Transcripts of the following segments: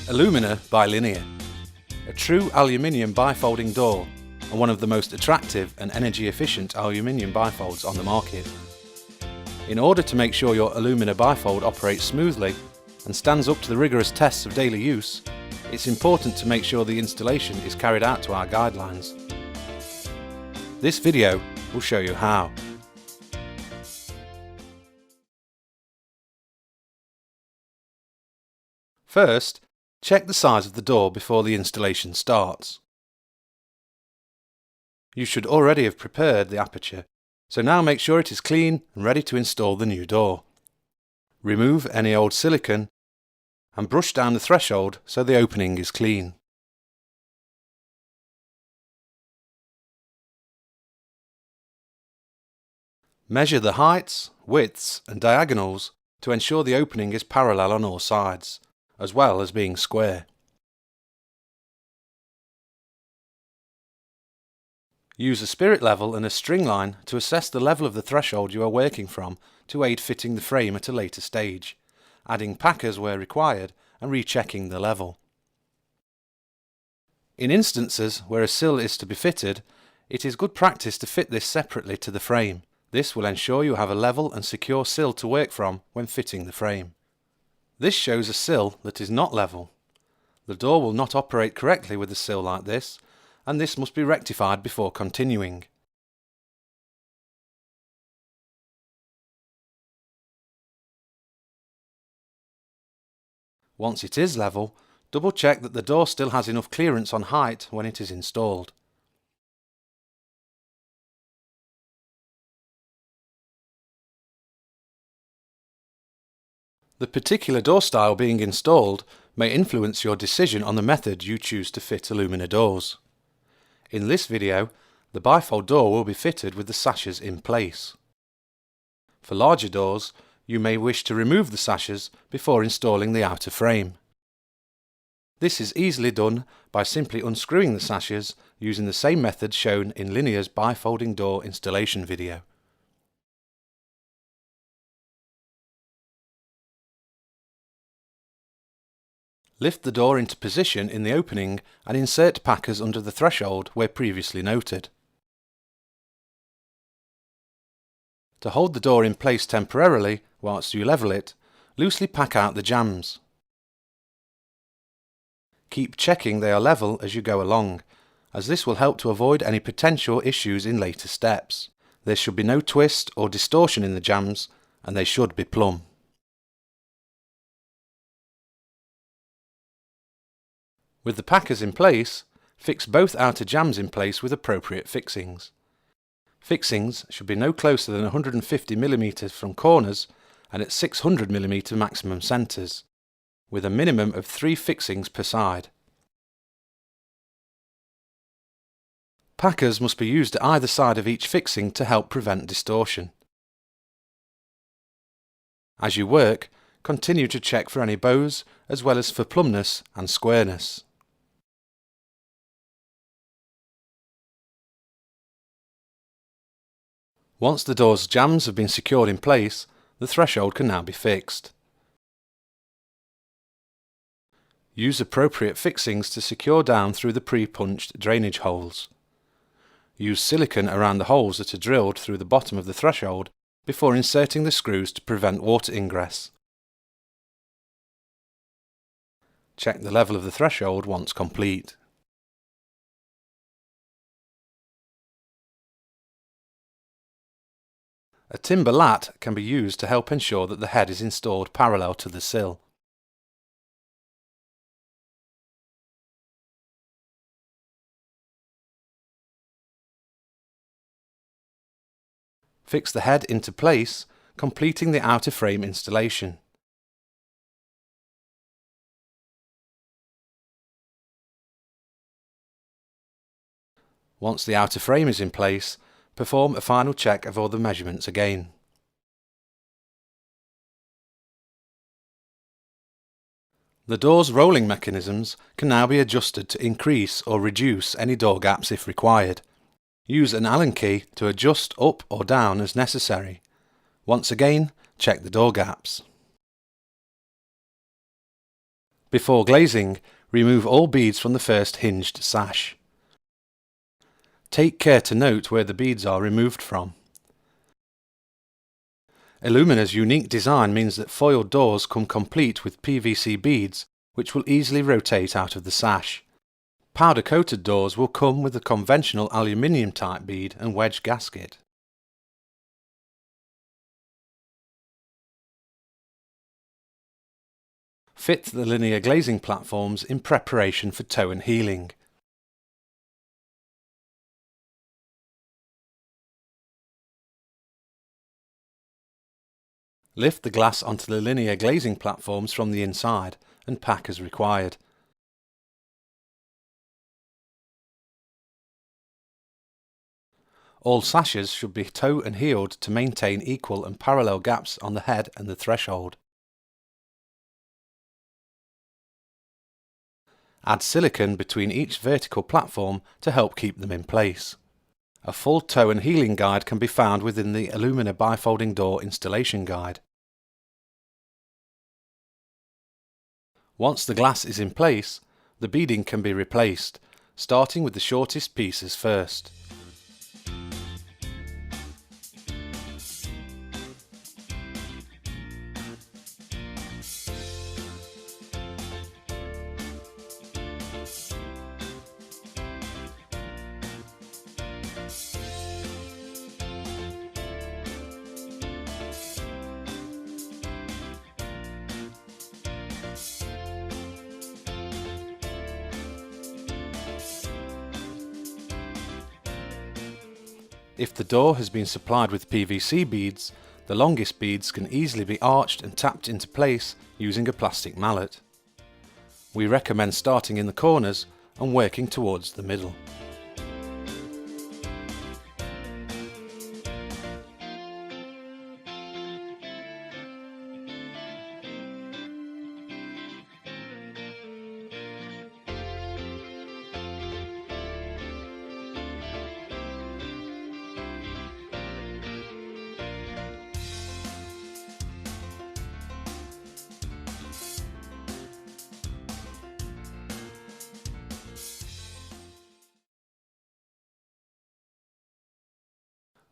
Alumina by Liniar, a true aluminium bifolding door and one of the most attractive and energy efficient aluminium bifolds on the market. In order to make sure your Alumina bifold operates smoothly and stands up to the rigorous tests of daily use, it's important to make sure the installation is carried out to our guidelines. This video will show you how. First, check the size of the door before the installation starts. You should already have prepared the aperture, so now make sure it is clean and ready to install the new door. Remove any old silicone and brush down the threshold so the opening is clean. Measure the heights, widths and diagonals to ensure the opening is parallel on all sides, as well as being square. Use a spirit level and a string line to assess the level of the threshold you are working from to aid fitting the frame at a later stage, adding packers where required and rechecking the level. In instances where a sill is to be fitted, it is good practice to fit this separately to the frame. This will ensure you have a level and secure sill to work from when fitting the frame. This shows a sill that is not level. The door will not operate correctly with a sill like this, and this must be rectified before continuing. Once it is level, double check that the door still has enough clearance on height when it is installed. The particular door style being installed may influence your decision on the method you choose to fit Alumina doors. In this video, the bifold door will be fitted with the sashes in place. For larger doors, you may wish to remove the sashes before installing the outer frame. This is easily done by simply unscrewing the sashes using the same method shown in Liniar's bifolding door installation video. Lift the door into position in the opening and insert packers under the threshold where previously noted. To hold the door in place temporarily whilst you level it, loosely pack out the jambs. Keep checking they are level as you go along, as this will help to avoid any potential issues in later steps. There should be no twist or distortion in the jambs, and they should be plumb. With the packers in place, fix both outer jambs in place with appropriate fixings. Fixings should be no closer than 150 mm from corners and at 600 mm maximum centres, with a minimum of 3 fixings per side. Packers must be used at either side of each fixing to help prevent distortion. As you work, continue to check for any bows as well as for plumbness and squareness. Once the door's jambs have been secured in place, the threshold can now be fixed. Use appropriate fixings to secure down through the pre-punched drainage holes. Use silicone around the holes that are drilled through the bottom of the threshold before inserting the screws to prevent water ingress. Check the level of the threshold once complete. A timber lat can be used to help ensure that the head is installed parallel to the sill. Fix the head into place, completing the outer frame installation. Once the outer frame is in place, perform a final check of all the measurements again. The door's rolling mechanisms can now be adjusted to increase or reduce any door gaps if required. Use an Allen key to adjust up or down as necessary. Once again, check the door gaps. Before glazing, remove all beads from the first hinged sash. Take care to note where the beads are removed from. Alumina's unique design means that foiled doors come complete with PVC beads, which will easily rotate out of the sash. Powder-coated doors will come with a conventional aluminium type bead and wedge gasket. Fit the linear glazing platforms in preparation for toe and heeling. Lift the glass onto the linear glazing platforms from the inside and pack as required. All sashes should be toe and heeled to maintain equal and parallel gaps on the head and the threshold. Add silicone between each vertical platform to help keep them in place. A full toe and heeling guide can be found within the Alumina bifolding door installation guide. Once the glass is in place, the beading can be replaced, starting with the shortest pieces first. If the door has been supplied with PVC beads, the longest beads can easily be arched and tapped into place using a plastic mallet. We recommend starting in the corners and working towards the middle.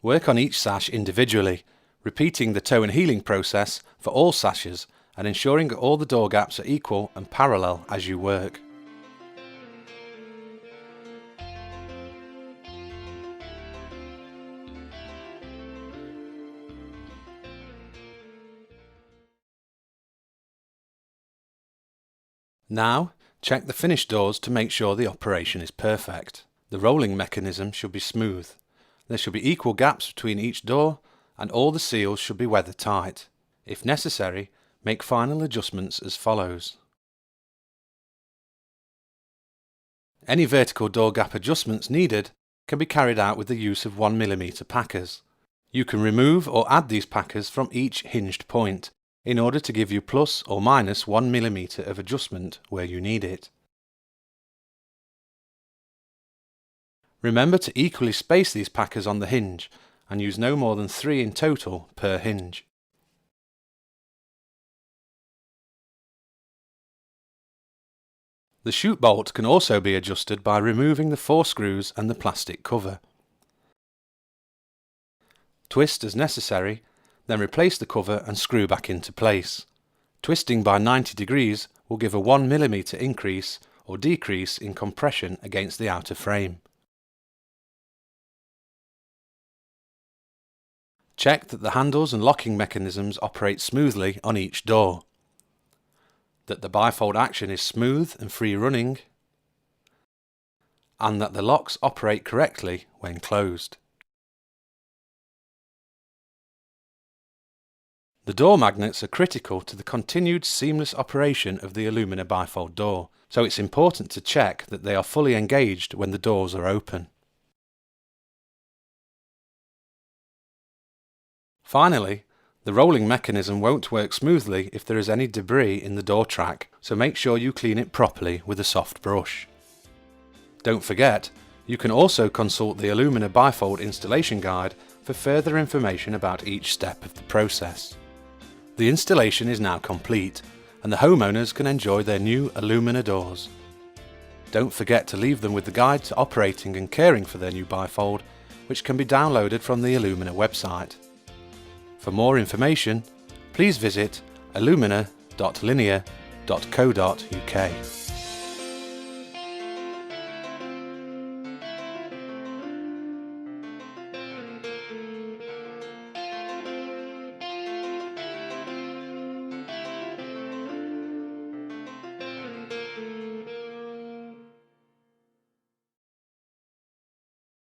Work on each sash individually, repeating the toe and heeling process for all sashes and ensuring that all the door gaps are equal and parallel as you work. Now, check the finished doors to make sure the operation is perfect. The rolling mechanism should be smooth. There should be equal gaps between each door, and all the seals should be weather tight. If necessary, make final adjustments as follows. Any vertical door gap adjustments needed can be carried out with the use of 1mm packers. You can remove or add these packers from each hinged point in order to give you plus or minus 1mm of adjustment where you need it. Remember to equally space these packers on the hinge and use no more than 3 in total per hinge. The chute bolt can also be adjusted by removing the 4 screws and the plastic cover. Twist as necessary, then replace the cover and screw back into place. Twisting by 90 degrees will give a 1mm increase or decrease in compression against the outer frame. Check that the handles and locking mechanisms operate smoothly on each door, that the bifold action is smooth and free running, and that the locks operate correctly when closed. The door magnets are critical to the continued seamless operation of the Alumina bifold door, so it's important to check that they are fully engaged when the doors are open. Finally, the rolling mechanism won't work smoothly if there is any debris in the door track, so make sure you clean it properly with a soft brush. Don't forget, you can also consult the Alumina bifold installation guide for further information about each step of the process. The installation is now complete, and the homeowners can enjoy their new Alumina doors. Don't forget to leave them with the guide to operating and caring for their new bifold, which can be downloaded from the Alumina website. For more information, please visit alumina.linear.co.uk.